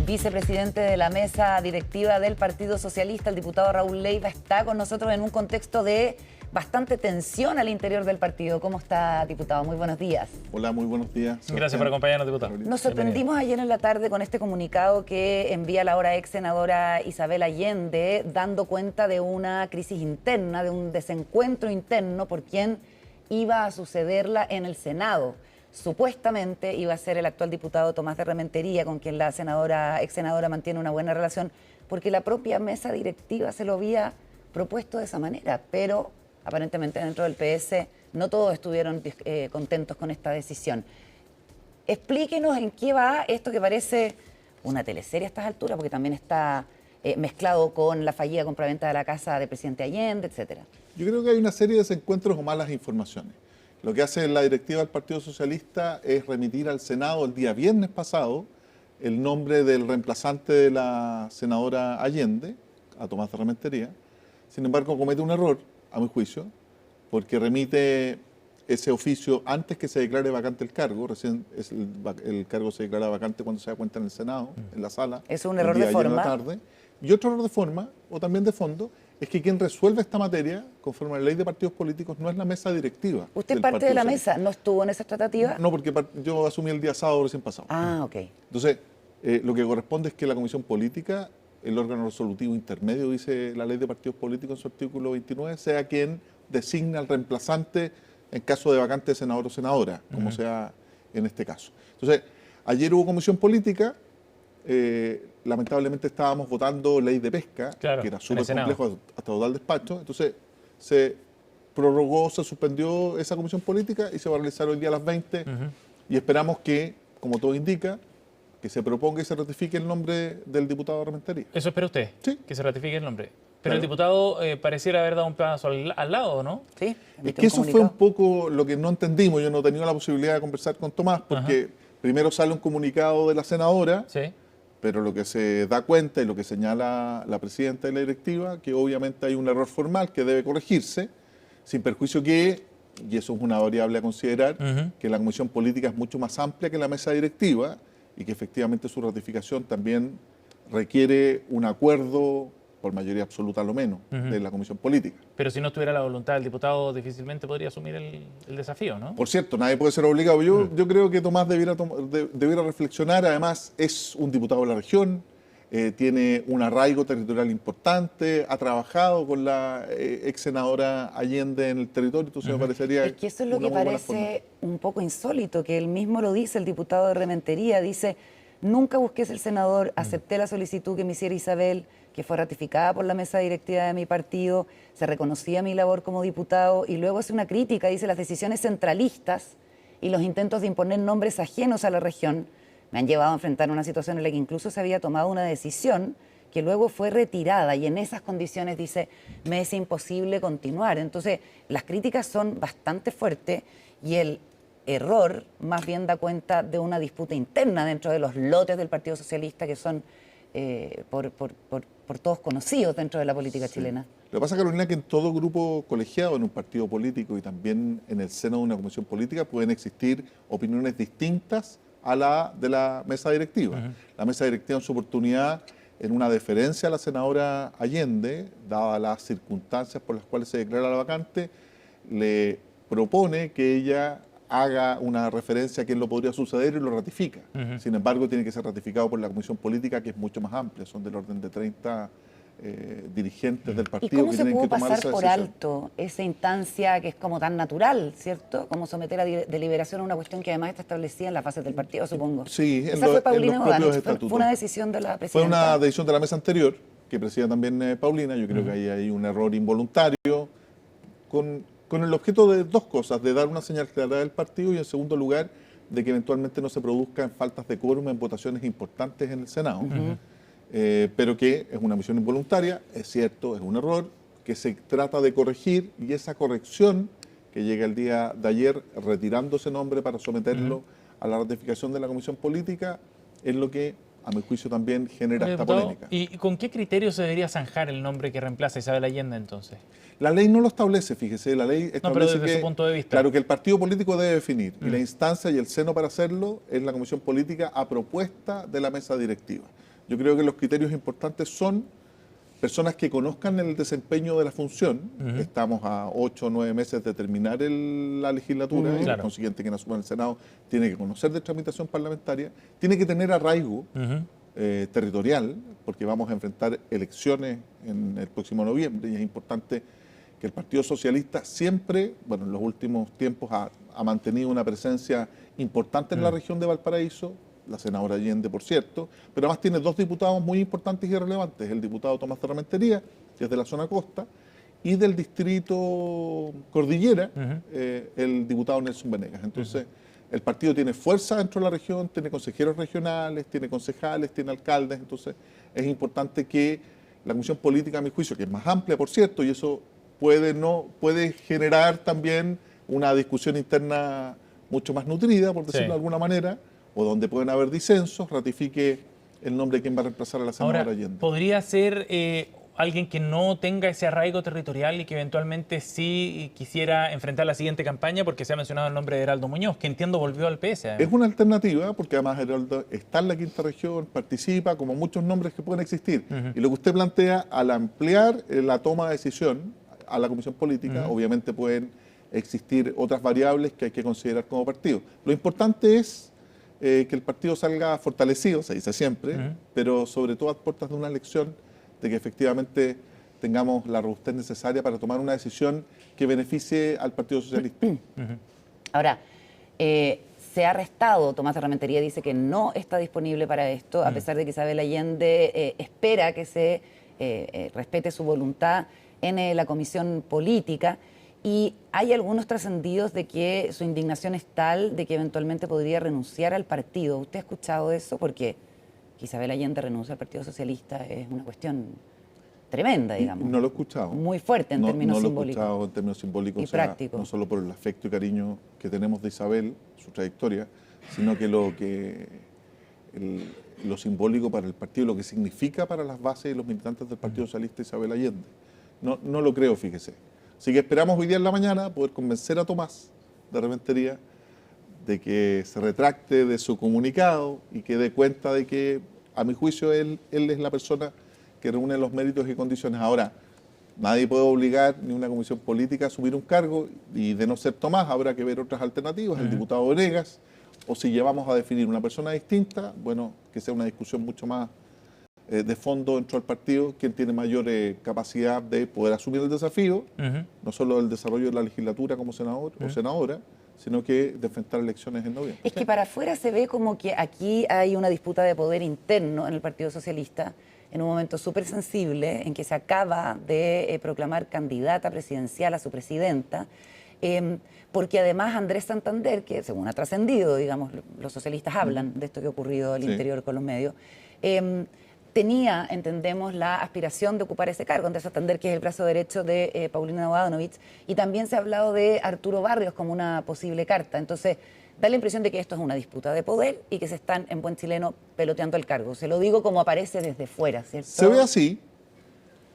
vicepresidente de la mesa directiva del Partido Socialista, el diputado Raúl Leiva, está con nosotros en un contexto de bastante tensión al interior del partido. ¿Cómo está, diputado? Muy buenos días. Hola, muy buenos días. Gracias por acompañarnos, diputado. Nos sorprendimos ayer en la tarde con este comunicado que envía la ahora ex senadora Isabel Allende, dando cuenta de una crisis interna, de un desencuentro interno por quién iba a sucederla en el Senado. Supuestamente iba a ser el actual diputado Tomás de Rementería, con quien la ex senadora mantiene una buena relación, porque la propia mesa directiva se lo había propuesto de esa manera, pero aparentemente dentro del PS no todos estuvieron contentos con esta decisión. Explíquenos en qué va esto que parece una teleserie a estas alturas, porque también está mezclado con la fallida compraventa de la casa del presidente Allende, etcétera. Yo creo que hay una serie de desencuentros o malas informaciones. Lo que hace la directiva del Partido Socialista es remitir al Senado el día viernes pasado el nombre del reemplazante de la senadora Allende, a Tomás de Rementería. Sin embargo, comete un error, a mi juicio, porque remite ese oficio antes que se declare vacante el cargo. Recién el cargo se declara vacante cuando se da cuenta en el Senado, en la sala. ¿Es un error de forma? En la tarde. Y otro error de forma, o también de fondo, es que quien resuelve esta materia, conforme a la ley de partidos políticos, no es la mesa directiva. ¿Usted es parte de la mesa? ¿No estuvo en esa tratativa? No, porque yo asumí el día sábado recién pasado. Ah, ok. Entonces, lo que corresponde es que la Comisión Política, el órgano resolutivo intermedio, dice la ley de partidos políticos en su artículo 29, sea quien designa al reemplazante en caso de vacante de senador o senadora, como sea en este caso. Entonces, ayer hubo comisión política, lamentablemente estábamos votando ley de pesca, claro, que era súper complejo hasta total despacho, entonces se prorrogó, se suspendió esa comisión política y se va a realizar hoy día a las 20 y esperamos que, como todo indica, que se proponga y se ratifique el nombre del diputado de Rementería. ¿Eso espera usted? Sí. Que se ratifique el nombre. Pero claro. El diputado pareciera haber dado un paso al lado, ¿no? Sí. Es que eso fue un poco lo que no entendimos. Yo no he tenido la posibilidad de conversar con Tomás porque primero sale un comunicado de la senadora, sí, pero lo que se da cuenta y lo que señala la presidenta de la directiva, que obviamente hay un error formal que debe corregirse, sin perjuicio que, y eso es una variable a considerar, que la comisión política es mucho más amplia que la mesa directiva y que efectivamente su ratificación también requiere un acuerdo por mayoría absoluta a lo menos, de la comisión política. Pero si no tuviera la voluntad del diputado, difícilmente podría asumir el desafío, ¿no? Por cierto, nadie puede ser obligado. Yo creo que Tomás debiera reflexionar. Además, es un diputado de la región, tiene un arraigo territorial importante, ha trabajado con la ex senadora Allende en el territorio, entonces me parecería... Es que eso es lo que parece un poco insólito, que él mismo lo dice, el diputado de Rementería, dice: nunca busqué ser senador, acepté la solicitud que me hiciera Isabel, que fue ratificada por la mesa directiva de mi partido, se reconocía mi labor como diputado y luego hace una crítica, dice: las decisiones centralistas y los intentos de imponer nombres ajenos a la región me han llevado a enfrentar una situación en la que incluso se había tomado una decisión que luego fue retirada y en esas condiciones, dice, me es imposible continuar. Entonces, las críticas son bastante fuertes y el error más bien da cuenta de una disputa interna dentro de los lotes del Partido Socialista que son por todos conocidos dentro de la política chilena. Lo que pasa, Carolina, que en todo grupo colegiado, en un partido político y también en el seno de una comisión política pueden existir opiniones distintas a la de la mesa directiva. La mesa directiva en su oportunidad, en una deferencia a la senadora Allende, dadas las circunstancias por las cuales se declara la vacante, le propone que ella haga una referencia a quién lo podría suceder y lo ratifica. Sin embargo, tiene que ser ratificado por la comisión política, que es mucho más amplia, son del orden de 30 dirigentes del partido. ¿Y cómo que se tienen pudo que tomar pasar esa por decisión. alto esa instancia que es como tan natural, ¿cierto? Como someter a deliberación a una cuestión que además está establecida en las bases del partido, supongo. Sí, esa fue Paulina Bodanovich, estatutos. fue una decisión de la presidenta. Fue una decisión de la mesa anterior, que presida también Paulina. Yo creo que ahí hay un error involuntario con el objeto de dos cosas: de dar una señal clara del partido y, en segundo lugar, de que eventualmente no se produzcan faltas de quórum en votaciones importantes en el Senado. Pero que es una misión involuntaria, es cierto, es un error, que se trata de corregir, y esa corrección que llega el día de ayer retirando ese nombre para someterlo a la ratificación de la comisión política es lo que, a mi juicio, también genera esta polémica. ¿Y con qué criterio se debería zanjar el nombre que reemplaza a Isabel Allende entonces? La ley no lo establece, fíjese, la ley establece pero desde su punto de vista. Claro, que el partido político debe definir, y la instancia y el seno para hacerlo es la comisión política a propuesta de la mesa directiva. Yo creo que los criterios importantes son personas que conozcan el desempeño de la función. Estamos a 8 o 9 meses de terminar la legislatura y por consiguiente quien asuma el Senado tiene que conocer de tramitación parlamentaria, tiene que tener arraigo territorial, porque vamos a enfrentar elecciones en el próximo noviembre y es importante que el Partido Socialista siempre, bueno, en los últimos tiempos ha mantenido una presencia importante en la región de Valparaíso, la senadora Allende, por cierto, pero además tiene 2 diputados muy importantes y relevantes, el diputado Tomás de Rementería, que es de la zona costa, y del distrito Cordillera, el diputado Nelson Venegas. Entonces, el partido tiene fuerza dentro de la región, tiene consejeros regionales, tiene concejales, tiene alcaldes, entonces es importante que la comisión política, a mi juicio, que es más amplia, por cierto, y eso puede generar también una discusión interna mucho más nutrida, por decirlo de alguna manera, o donde pueden haber disensos, ratifique el nombre de quien va a reemplazar a la senadora Allende. ¿Podría ser alguien que no tenga ese arraigo territorial y que eventualmente sí quisiera enfrentar la siguiente campaña? Porque se ha mencionado el nombre de Heraldo Muñoz, que entiendo volvió al PS. Además. Es una alternativa, porque además Heraldo está en la quinta región, participa, como muchos nombres que pueden existir. Y lo que usted plantea, al ampliar la toma de decisión a la comisión política, obviamente pueden existir otras variables que hay que considerar como partido. Lo importante es que el partido salga fortalecido, se dice siempre, pero sobre todo a puertas de una elección, de que efectivamente tengamos la robustez necesaria para tomar una decisión que beneficie al Partido Socialista. Ahora, se ha restado, Tomás de Rementería dice que no está disponible para esto, a pesar de que Isabel Allende espera que se respete su voluntad en la comisión política. Y hay algunos trascendidos de que su indignación es tal de que eventualmente podría renunciar al partido. ¿Usted ha escuchado eso? Porque que Isabel Allende renuncie al Partido Socialista es una cuestión tremenda, digamos. No lo he escuchado. Muy fuerte en términos simbólicos. No lo he escuchado en términos simbólicos. Y prácticos. No solo por el afecto y cariño que tenemos de Isabel, su trayectoria, sino que lo simbólico para el partido, lo que significa para las bases y los militantes del Partido Socialista Isabel Allende. No lo creo, fíjese. Así que esperamos hoy día en la mañana poder convencer a Tomás de Rementería de que se retracte de su comunicado y que dé cuenta de que, a mi juicio, él es la persona que reúne los méritos y condiciones. Ahora, nadie puede obligar ni una comisión política a asumir un cargo y de no ser Tomás habrá que ver otras alternativas, el diputado Venegas, o si llevamos a definir una persona distinta, bueno, que sea una discusión mucho más de fondo dentro del partido, quien tiene mayor capacidad de poder asumir el desafío, no solo del desarrollo de la legislatura como senador o senadora, sino que de enfrentar elecciones en noviembre. Es que para afuera se ve como que aquí hay una disputa de poder interno en el Partido Socialista, en un momento súper sensible, en que se acaba de proclamar candidata presidencial a su presidenta, porque además Andrés Santander, que según ha trascendido, digamos, los socialistas hablan de esto que ha ocurrido al interior con los medios, tenía, entendemos, la aspiración de ocupar ese cargo, Andrés Santander, que es el brazo derecho de Paulina Bodanovich, y también se ha hablado de Arturo Barrios como una posible carta. Entonces, da la impresión de que esto es una disputa de poder y que se están, en buen chileno, peloteando el cargo. Se lo digo como aparece desde fuera, ¿cierto? Se ve así,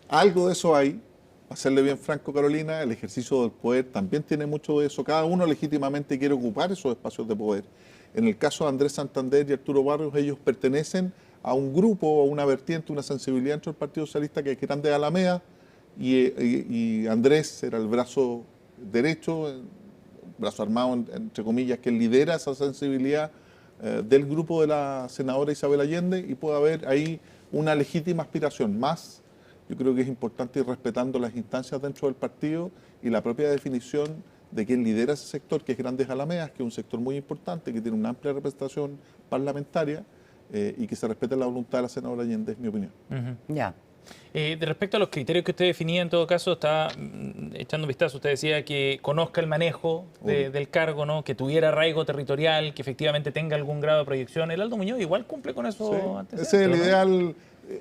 algo de eso hay. Para serle bien franco, Carolina, el ejercicio del poder también tiene mucho de eso. Cada uno legítimamente quiere ocupar esos espacios de poder. En el caso de Andrés Santander y Arturo Barrios, ellos pertenecen a un grupo, a una vertiente, una sensibilidad dentro del Partido Socialista que es grande de Alameda, y Andrés era el brazo derecho, brazo armado, entre comillas, que lidera esa sensibilidad del grupo de la senadora Isabel Allende, y puede haber ahí una legítima aspiración. Más, yo creo que es importante ir respetando las instancias dentro del partido y la propia definición de quién lidera ese sector, que es Grandes Alamedas, que es un sector muy importante, que tiene una amplia representación parlamentaria, y que se respete la voluntad de la senadora Allende, es mi opinión. Ya. De respecto a los criterios que usted definía, en todo caso, está echando un vistazo. Usted decía que conozca el manejo del cargo, ¿no? Que tuviera arraigo territorial, que efectivamente tenga algún grado de proyección. Heraldo Muñoz igual cumple con eso. Sí. Ese es el ideal.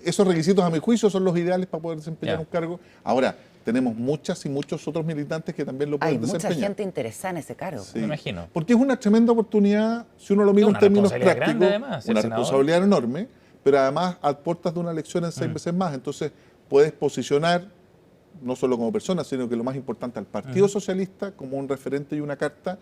Esos requisitos, a mi juicio, son los ideales para poder desempeñar un cargo. Ahora, tenemos muchas y muchos otros militantes que también lo pueden desempeñar. Hay mucha gente interesada en ese cargo. Sí. Me imagino. Porque es una tremenda oportunidad, si uno lo mira en términos prácticos, además, una responsabilidad enorme, pero además a puertas de una elección en 6 meses más. Entonces, puedes posicionar no solo como persona, sino que lo más importante, al Partido Socialista como un referente y una carta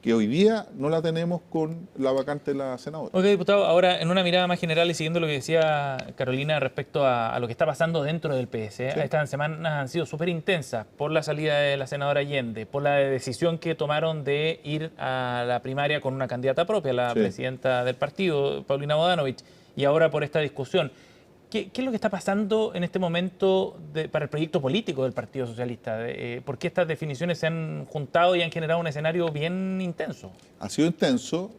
que hoy día no la tenemos con la vacante de la senadora. Ok, diputado, ahora en una mirada más general y siguiendo lo que decía Carolina respecto a lo que está pasando dentro del PS, Sí. estas semanas han sido súper intensas por la salida de la senadora Allende, por la decisión que tomaron de ir a la primaria con una candidata propia, la Sí. presidenta del partido, Paulina Bodanovich, y ahora por esta discusión. ¿Qué es lo que está pasando en este momento para el proyecto político del Partido Socialista? ¿Por qué estas definiciones se han juntado y han generado un escenario bien intenso? Ha sido intenso,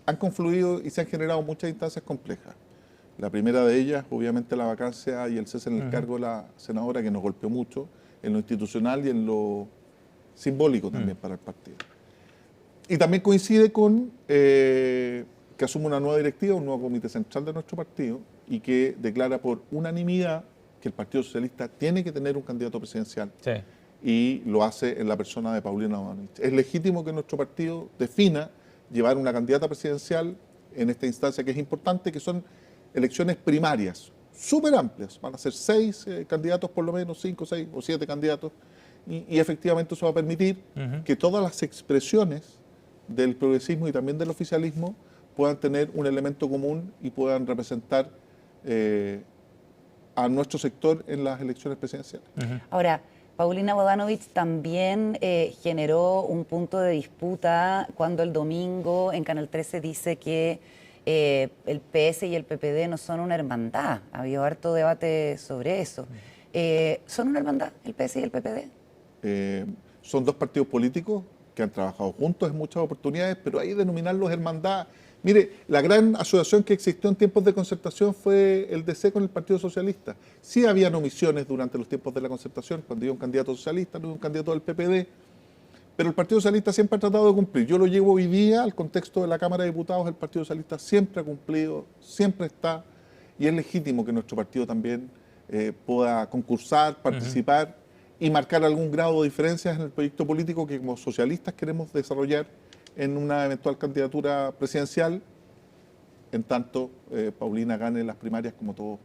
han confluido y se han generado muchas instancias complejas. La primera de ellas, obviamente, la vacancia y el cese en el cargo de la senadora, que nos golpeó mucho en lo institucional y en lo simbólico también para el partido. Y también coincide con que asume una nueva directiva, un nuevo comité central de nuestro partido, y que declara por unanimidad que el Partido Socialista tiene que tener un candidato presidencial. Sí. Y lo hace en la persona de Paulina Bodanovich. Es legítimo que nuestro partido defina llevar una candidata presidencial en esta instancia que es importante, que son elecciones primarias, súper amplias. Van a ser 6 candidatos por lo menos, 5, 6 o 7 candidatos. Y efectivamente eso va a permitir que todas las expresiones del progresismo y también del oficialismo puedan tener un elemento común y puedan representar a nuestro sector en las elecciones presidenciales. Ahora, Paulina Bodanovich también generó un punto de disputa cuando el domingo en Canal 13 dice que el PS y el PPD no son una hermandad. Ha habido harto debate sobre eso. ¿Son una hermandad el PS y el PPD? Son dos partidos políticos que han trabajado juntos en muchas oportunidades, pero ahí denominarlos hermandad. Mire, la gran asociación que existió en tiempos de concertación fue el DC con el Partido Socialista. Sí habían omisiones durante los tiempos de la concertación, cuando iba un candidato socialista, no iba un candidato del PPD, pero el Partido Socialista siempre ha tratado de cumplir. Yo lo llevo hoy día al contexto de la Cámara de Diputados, el Partido Socialista siempre ha cumplido, siempre está, y es legítimo que nuestro partido también pueda concursar, participar y marcar algún grado de diferencias en el proyecto político que como socialistas queremos desarrollar en una eventual candidatura presidencial, en tanto Paulina gane las primarias como todos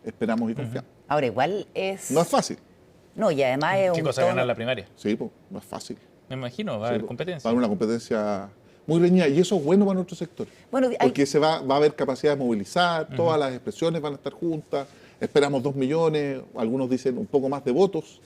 esperamos y confiamos. Ahora, igual es... No es fácil. No, y además es ¿Qué un cosa tono... ganar la primaria? Sí, pues, no es fácil. Me imagino, va a Sí, haber po. competencia. Va a haber una competencia muy reñida y eso es bueno para nuestro sector. Bueno, Porque va a haber capacidad de movilizar, todas las expresiones van a estar juntas, esperamos 2 millones, algunos dicen un poco más de votos,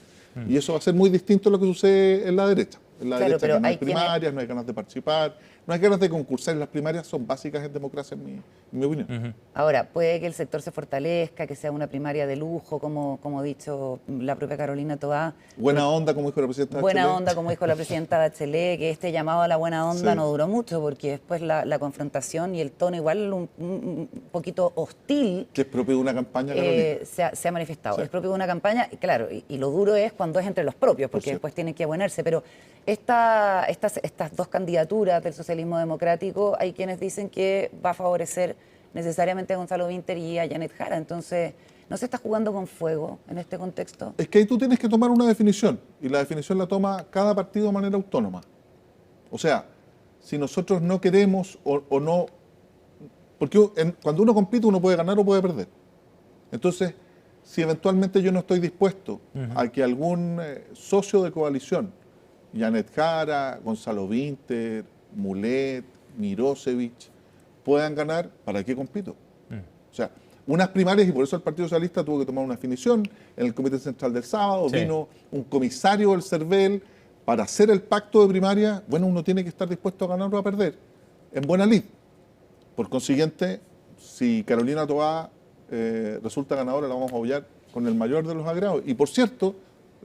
y eso va a ser muy distinto a lo que sucede en la derecha. En la Claro, derecha pero que no hay hay quienes- primarias, no hay ganas de participar, no hay ganas de concursar. Las primarias son básicas en democracia, en mi opinión. Ahora, puede que el sector se fortalezca, que sea una primaria de lujo, como ha dicho la propia Carolina Toá. Buena onda, como dijo la presidenta Buena Bachelet. onda, como dijo la presidenta Bachelet, que este llamado a la buena onda Sí. no duró mucho, porque después la confrontación y el tono igual un poquito hostil Que es propio de una campaña, Carolina. se ha manifestado. Sí. Es propio de una campaña, y claro, y lo duro es cuando es entre los propios, porque cierto. después tienen que abonarse. Pero estas dos candidaturas del socialismo democrático, hay quienes dicen que va a favorecer necesariamente a Gonzalo Vinter y a Janet Jara. Entonces, ¿no se está jugando con fuego en este contexto? Es que ahí tú tienes que tomar una definición, y la definición la toma cada partido de manera autónoma. O sea, si nosotros no queremos o no... Porque cuando uno compite uno puede ganar o puede perder. Entonces, si eventualmente yo no estoy dispuesto a que algún socio de coalición, Janet Jara, Gonzalo Vinter, Mulet, Mirosevich, puedan ganar, ¿para qué compito? O sea, unas primarias, y por eso el Partido Socialista tuvo que tomar una definición en el Comité Central del sábado, Sí. vino un comisario del CERVEL para hacer el pacto de primaria. Bueno, uno tiene que estar dispuesto a ganar o a perder, en buena lid. Por consiguiente, si Carolina Toá resulta ganadora, la vamos a apoyar con el mayor de los agrados. Y por cierto,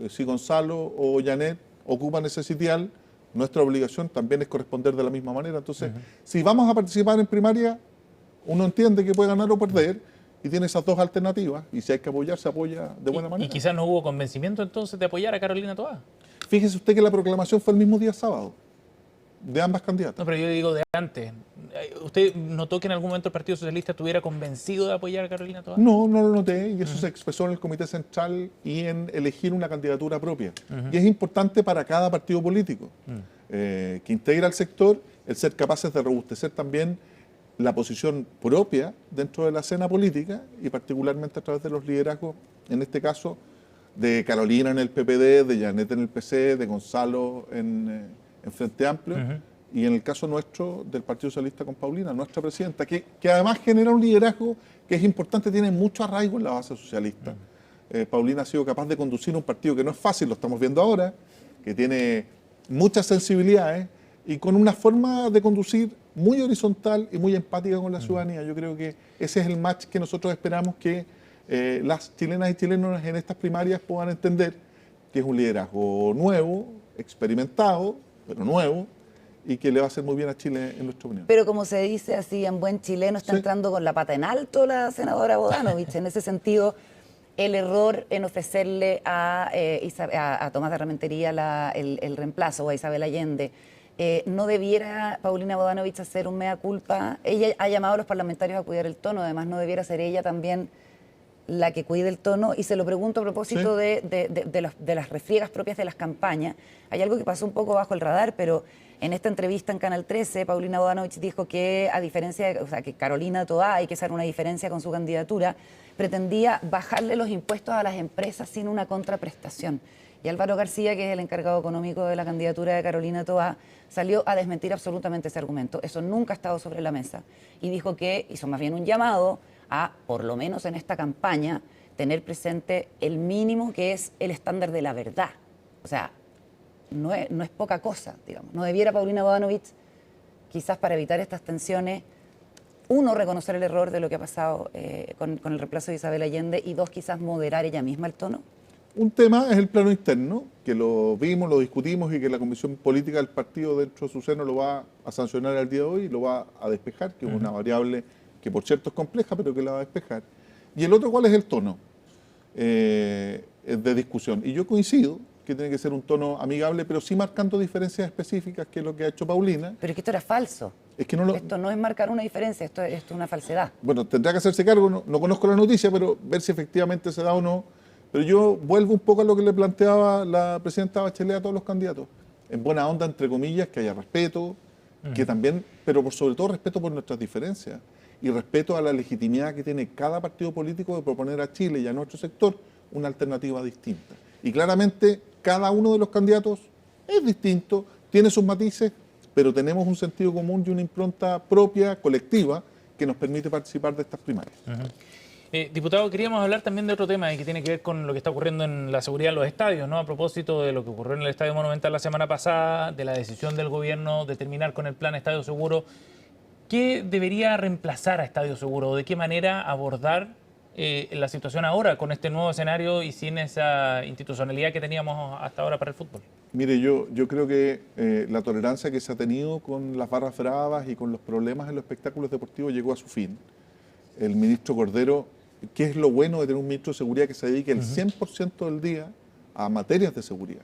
si Gonzalo o Janet ocupan ese sitial, nuestra obligación también es corresponder de la misma manera. Entonces, si vamos a participar en primaria, uno entiende que puede ganar o perder y tiene esas dos alternativas. Y si hay que apoyar, se apoya de buena Y manera. quizás no hubo convencimiento entonces de apoyar a Carolina Toá. Fíjese usted que la proclamación fue el mismo día sábado, de ambas candidatas. No, pero yo digo de antes. ¿Usted notó que en algún momento el Partido Socialista estuviera convencido de apoyar a Carolina Toá? No, no lo noté, y eso se expresó en el Comité Central y en elegir una candidatura propia. Y es importante para cada partido político que integra el sector el ser capaces de robustecer también la posición propia dentro de la escena política y particularmente a través de los liderazgos, en este caso de Carolina en el PPD, de Janet en el PC, de Gonzalo en Frente Amplio, y en el caso nuestro del Partido Socialista con Paulina, nuestra presidenta, que además genera un liderazgo que es importante, tiene mucho arraigo en la base socialista. Paulina ha sido capaz de conducir un partido que no es fácil, lo estamos viendo ahora, que tiene muchas sensibilidades y con una forma de conducir muy horizontal y muy empática con la ciudadanía. Yo creo que ese es el match que nosotros esperamos que las chilenas y chilenos en estas primarias puedan entender, que es un liderazgo nuevo, experimentado, pero nuevo, y que le va a hacer muy bien a Chile, en nuestra opinión. Pero como se dice así en buen chileno, está entrando con la pata en alto la senadora Bodanovich. En ese sentido, el error en ofrecerle a Tomás de Rementería el reemplazo, o a Isabel Allende, ¿no debiera Paulina Bodanovich hacer un mea culpa? Ella ha llamado a los parlamentarios a cuidar el tono, además no debiera ser ella también la que cuide el tono. Y se lo pregunto a propósito de las refriegas propias de las campañas. Hay algo que pasó un poco bajo el radar, pero en esta entrevista en Canal 13, Paulina Bodanovich dijo que, a diferencia, que Carolina Toá, hay que hacer una diferencia con su candidatura, pretendía bajarle los impuestos a las empresas sin una contraprestación. Y Álvaro García, que es el encargado económico de la candidatura de Carolina Toá, salió a desmentir absolutamente ese argumento. Eso nunca ha estado sobre la mesa. Y dijo que hizo más bien un llamado a, por lo menos en esta campaña, tener presente el mínimo que es el estándar de la verdad. O sea, no es poca cosa, digamos. No debiera Paulina Bodanovich, quizás para evitar estas tensiones, uno, reconocer el error de lo que ha pasado con el reemplazo de Isabel Allende, y dos, quizás moderar ella misma el tono. Un tema es el plano interno, que lo vimos, lo discutimos y que la Comisión Política del partido dentro de su seno lo va a sancionar al día de hoy y lo va a despejar, que es una variable que por cierto es compleja, pero que la va a despejar. Y el otro, ¿cuál es el tono de discusión? Y yo coincido que tiene que ser un tono amigable, pero sí marcando diferencias específicas, que es lo que ha hecho Paulina. Pero es que esto era falso. Es que no esto no es marcar una diferencia, esto es una falsedad. Bueno, tendrá que hacerse cargo, no conozco la noticia, pero ver si efectivamente se da o no. Pero yo vuelvo un poco a lo que le planteaba la presidenta Bachelet a todos los candidatos. En buena onda, entre comillas, que haya respeto, que también, pero sobre todo respeto por nuestras diferencias y respeto a la legitimidad que tiene cada partido político de proponer a Chile y a nuestro sector una alternativa distinta. Y claramente cada uno de los candidatos es distinto, tiene sus matices, pero tenemos un sentido común y una impronta propia, colectiva, que nos permite participar de estas primarias. Diputado, queríamos hablar también de otro tema y que tiene que ver con lo que está ocurriendo en la seguridad de los estadios, ¿no? A propósito de lo que ocurrió en el Estadio Monumental la semana pasada, de la decisión del gobierno de terminar con el plan Estadio Seguro. ¿Qué debería reemplazar a Estadio Seguro? ¿De qué manera abordar la situación ahora con este nuevo escenario y sin esa institucionalidad que teníamos hasta ahora para el fútbol? Mire, yo creo que la tolerancia que se ha tenido con las barras bravas y con los problemas en los espectáculos deportivos llegó a su fin. El ministro Cordero, ¿qué es lo bueno de tener un ministro de seguridad que se dedique el 100% del día a materias de seguridad?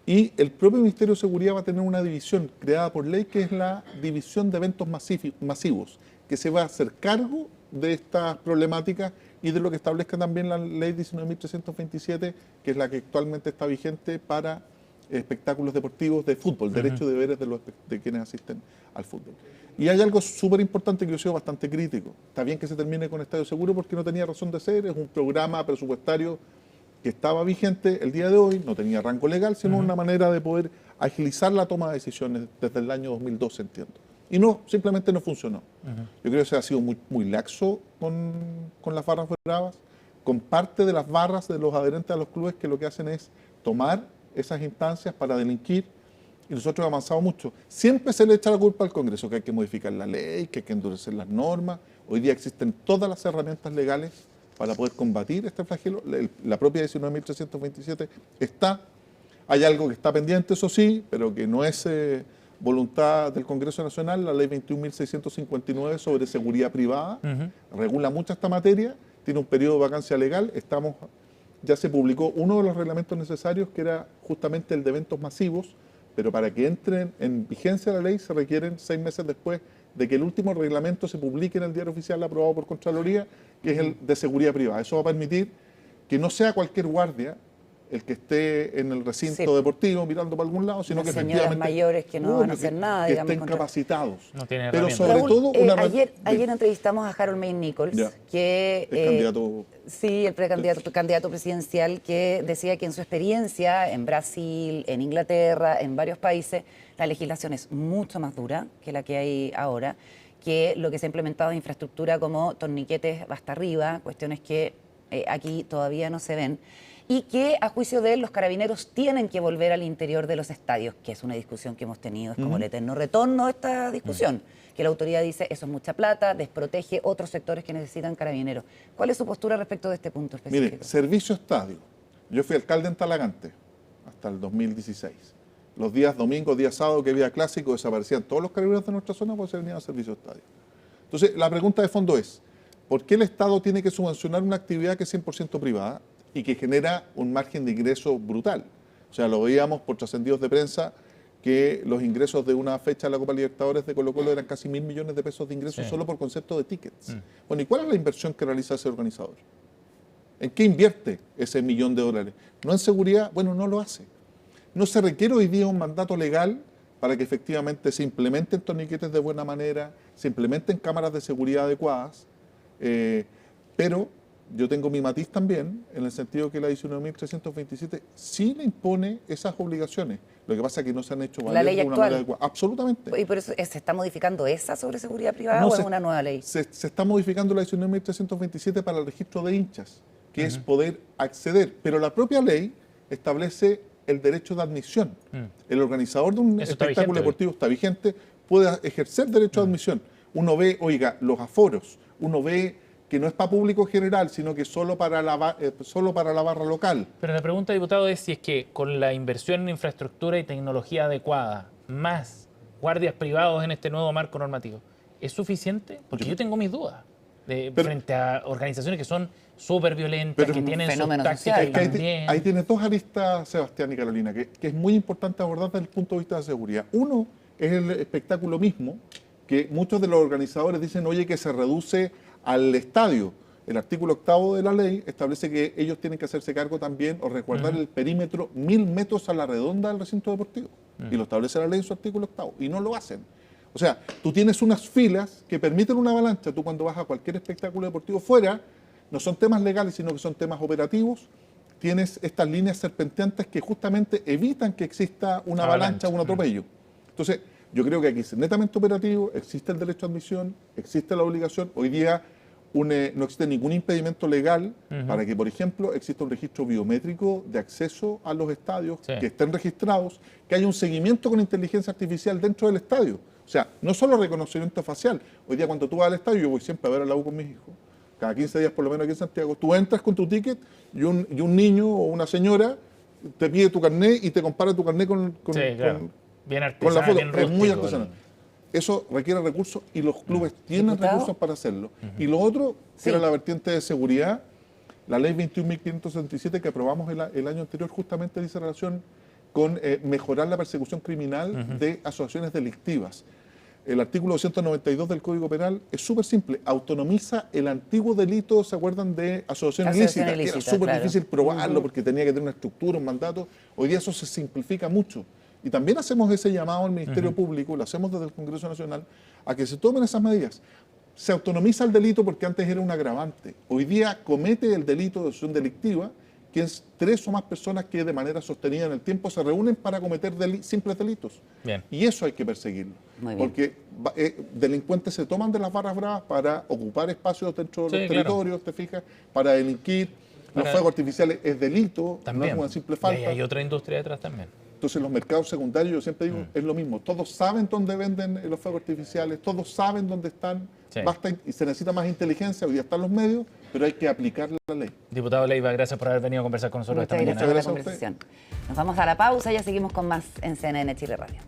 Y el propio Ministerio de Seguridad va a tener una división creada por ley, que es la división de eventos masivos, que se va a hacer cargo de estas problemáticas y de lo que establezca también la ley 19.327, que es la que actualmente está vigente para espectáculos deportivos de fútbol, derechos y deberes de quienes asisten al fútbol. Y hay algo súper importante que yo he sido bastante crítico. Está bien que se termine con Estadio Seguro porque no tenía razón de ser, es un programa presupuestario que estaba vigente el día de hoy, no tenía rango legal, sino una manera de poder agilizar la toma de decisiones desde el año 2012, entiendo. Y no, simplemente no funcionó. Yo creo que se ha sido muy laxo con las barras bravas, con parte de las barras de los adherentes a los clubes que lo que hacen es tomar esas instancias para delinquir, y nosotros hemos avanzado mucho. Siempre se le echa la culpa al Congreso, que hay que modificar la ley, que hay que endurecer las normas. Hoy día existen todas las herramientas legales para poder combatir este flagelo. La propia 19.327 está. Hay algo que está pendiente, eso sí, pero que no es voluntad del Congreso Nacional. La ley 21.659 sobre seguridad privada regula mucho esta materia, tiene un periodo de vacancia legal. Ya se publicó uno de los reglamentos necesarios, que era justamente el de eventos masivos, pero para que entren en vigencia la ley se requieren 6 meses después de que el último reglamento se publique en el Diario Oficial aprobado por Contraloría, que es el de seguridad privada. Eso va a permitir que no sea cualquier guardia el que esté en el recinto Sí. deportivo mirando para algún lado, sino Las que señoras efectivamente mayores que no van a hacer nada, que digamos, estén contra- capacitados. No tienen Pero herramientas. sobre Raúl, todo ayer entrevistamos a Harold May Nichols, Ya. que Es candidato. sí, el candidato presidencial, que decía que en su experiencia en Brasil, en Inglaterra, en varios países, la legislación es mucho más dura que la que hay ahora, que lo que se ha implementado es infraestructura como torniquetes hasta arriba, cuestiones que aquí todavía no se ven, y que a juicio de él los carabineros tienen que volver al interior de los estadios, que es una discusión que hemos tenido, es como el eterno retorno de esta discusión, que la autoridad dice eso es mucha plata, desprotege otros sectores que necesitan carabineros. ¿Cuál es su postura respecto de este punto específico? Mire, servicio estadio. Yo fui alcalde en Talagante hasta el 2016. Los días domingos, días sábados que había clásico, desaparecían todos los carabineros de nuestra zona porque se venían a servicio estadio. Entonces, la pregunta de fondo es, ¿por qué el Estado tiene que subvencionar una actividad que es 100% privada y que genera un margen de ingreso brutal? O sea, lo veíamos por trascendidos de prensa que los ingresos de una fecha de la Copa Libertadores de Colo-Colo eran casi 1.000 millones de pesos de ingresos solo por concepto de tickets. Bueno, ¿y cuál es la inversión que realiza ese organizador? ¿En qué invierte ese $1.000.000? ¿No en seguridad? Bueno, no lo hace. No se requiere hoy día un mandato legal para que efectivamente se implementen torniquetes de buena manera, se implementen cámaras de seguridad adecuadas, pero yo tengo mi matiz también, en el sentido que la 19.327 sí le impone esas obligaciones. Lo que pasa es que no se han hecho valer ley de una actual. manera adecuada. Absolutamente. ¿Y por eso se está modificando esa sobre seguridad privada No, o es una nueva ley? Se está modificando la 19.327 para el registro de hinchas, que es poder acceder. Pero la propia ley establece el derecho de admisión. El organizador de un Eso está espectáculo vigente hoy. deportivo está vigente, puede ejercer derecho de admisión. Uno ve, oiga, los aforos, uno ve que no es para público general, sino que solo para la barra local. Pero la pregunta, diputado, es si es que con la inversión en infraestructura y tecnología adecuada, más guardias privados en este nuevo marco normativo, ¿es suficiente? Porque yo tengo mis dudas frente a organizaciones que son súper violentas, que un tienen sus fenómeno tácticas social. Es que también. ahí tienes dos aristas, Sebastián y Carolina, que es muy importante abordar desde el punto de vista de seguridad. Uno es el espectáculo mismo, que muchos de los organizadores dicen, oye, que se reduce al estadio. El artículo 8 de la ley establece que ellos tienen que hacerse cargo también o resguardar el perímetro 1.000 metros a la redonda del recinto deportivo. Y lo establece la ley en su artículo 8. Y no lo hacen. O sea, tú tienes unas filas que permiten una avalancha. Tú cuando vas a cualquier espectáculo deportivo fuera, no son temas legales, sino que son temas operativos. Tienes estas líneas serpenteantes que justamente evitan que exista una avalancha o un atropello. Entonces, yo creo que aquí es netamente operativo, existe el derecho a admisión, existe la obligación. Hoy día no existe ningún impedimento legal para que, por ejemplo, exista un registro biométrico de acceso a los estadios, que estén registrados, que haya un seguimiento con inteligencia artificial dentro del estadio. O sea, no solo reconocimiento facial. Hoy día cuando tú vas al estadio, yo voy siempre a ver a la U con mis hijos, cada 15 días por lo menos aquí en Santiago, tú entras con tu ticket y un niño o una señora te pide tu carnet y te compara tu carnet con Bien con la artesanal, foto. bien Es muy rústico, artesanal. Eso requiere recursos y los clubes tienen ¿Diputado? recursos para hacerlo. Y lo otro, Sí. que era la vertiente de seguridad, la ley 21.567 que aprobamos el año anterior justamente dice relación con mejorar la persecución criminal de asociaciones delictivas. El artículo 292 del Código Penal es súper simple, autonomiza el antiguo delito, ¿se acuerdan? De asociación ilícita, que era ilícita, súper claro. difícil probarlo porque tenía que tener una estructura, un mandato. Hoy día eso se simplifica mucho. Y también hacemos ese llamado al Ministerio Público, lo hacemos desde el Congreso Nacional, a que se tomen esas medidas. Se autonomiza el delito porque antes era un agravante. Hoy día comete el delito de asociación delictiva, que es 3 o más personas que de manera sostenida en el tiempo se reúnen para cometer simples delitos. Bien. Y eso hay que perseguirlo. Muy bien. Porque delincuentes se toman de las barras bravas para ocupar espacios dentro de los territorios, ¿te fijas? Para delinquir. Los fuegos artificiales es delito, También. no es una simple Y falta. hay otra industria detrás también. Entonces los mercados secundarios, yo siempre digo, es lo mismo. Todos saben dónde venden los fuegos artificiales, todos saben dónde están. Sí. Basta y se necesita más inteligencia, hoy día están los medios, pero hay que aplicar la ley. Diputado Leiva, gracias por haber venido a conversar con nosotros Muchas esta gracias mañana. por la Gracias a usted. conversación. Nos vamos a la pausa, ya seguimos con más en CNN Chile Radio.